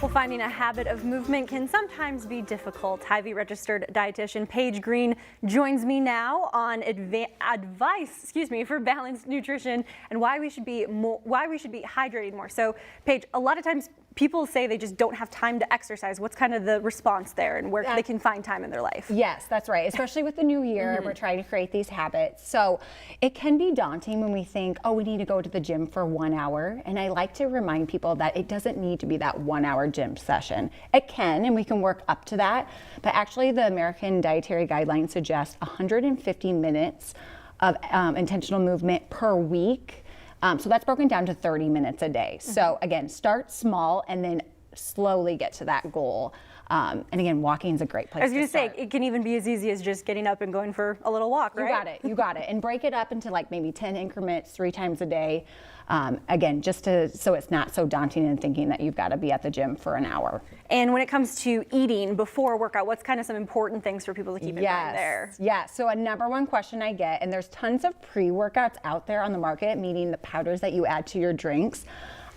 Well, finding a habit of movement can sometimes be difficult. Hy-Vee registered dietitian Paige Green joins me now on advice, for balanced nutrition and why we should be hydrating more. So, Paige, a lot of times people say they just don't have time to exercise. What's kind of the response there, and where they can find time in their life? Yes, that's right. Especially with the new year, we're trying to create these habits. So it can be daunting when we think, oh, we need to go to the gym for 1 hour. And I like to remind people that it doesn't need to be that 1 hour gym session. It can, and we can work up to that. But actually, the American Dietary Guidelines suggest 150 minutes of intentional movement per week. So that's broken down to 30 minutes a day. So again, start small and then slowly get to that goal. And again, walking is a great place to start. I was going to say, it can even be as easy as just getting up and going for a little walk, right? You got it. And break it up into like maybe 10 increments 3 times a day. Again, so it's not so daunting and thinking that you've got to be at the gym for an hour. And when it comes to eating before a workout, what's kind of some important things for people to keep in mind there? Yes. So a number one question I get, and there's tons of pre-workouts out there on the market, meaning the powders that you add to your drinks.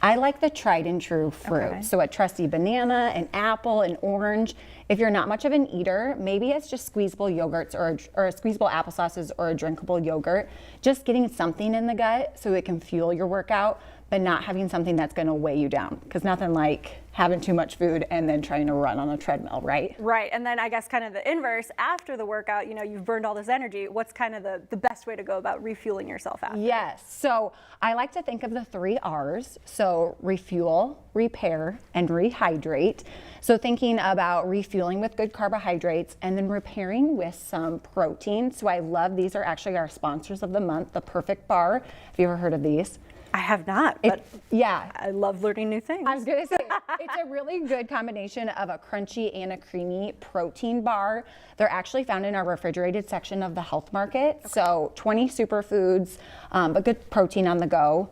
I like the tried and true fruit. Okay. So a trusty banana, an apple, an orange. If you're not much of an eater, maybe it's just squeezable yogurts or squeezable applesauces or a drinkable yogurt. Just getting something in the gut so it can fuel your workout, but not having something that's going to weigh you down. Because nothing like having too much food and then trying to run on a treadmill, right? Right, and then I guess kind of the inverse, after the workout, you've burned all this energy. What's kind of the best way to go about refueling yourself after? Yes, so I like to think of the 3 R's. So refuel, repair, and rehydrate. So thinking about refueling with good carbohydrates and then repairing with some protein. So I love, these are actually our sponsors of the month, the Perfect Bar. Have you ever heard of these? I have not, but yeah, I love learning new things. I was gonna say, it's a really good combination of a crunchy and a creamy protein bar. They're actually found in our refrigerated section of the health market. Okay. So 20 superfoods, but good protein on the go.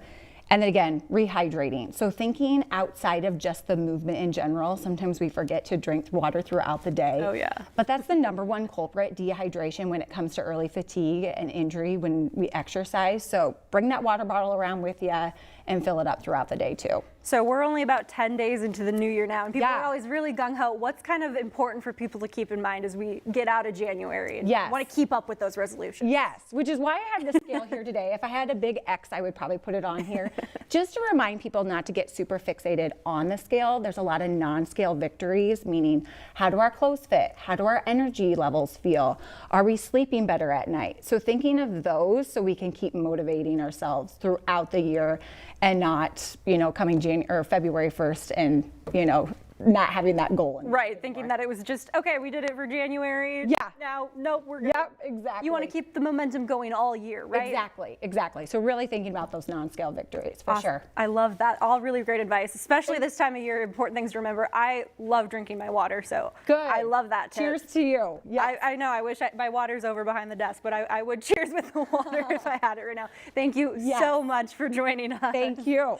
And then again, rehydrating. So thinking outside of just the movement in general, sometimes we forget to drink water throughout the day. Oh yeah. But that's the number one culprit, dehydration, when it comes to early fatigue and injury when we exercise. So bring that water bottle around with you and fill it up throughout the day too. So we're only about 10 days into the new year now, and people are always really gung-ho. What's kind of important for people to keep in mind as we get out of January and want to keep up with those resolutions? Yes, which is why I have the scale here today. If I had a big X, I would probably put it on here. Just to remind people not to get super fixated on the scale. There's a lot of non-scale victories, meaning how do our clothes fit? How do our energy levels feel? Are we sleeping better at night? So thinking of those so we can keep motivating ourselves throughout the year and not, coming February 1st and, not having that goal. Right, thinking that it was just, okay, we did it for January. Yeah. Now, nope, we're good. Yep, exactly. You want to keep the momentum going all year, right? Exactly. So really thinking about those non-scale victories, for sure. I love that. All really great advice, especially this time of year. Important things to remember. I love drinking my water, so good. I love that tip. Cheers to you. Yes. I know, I wish my water's over behind the desk, but I would cheers with the water if I had it right now. Thank you so much for joining us. Thank you.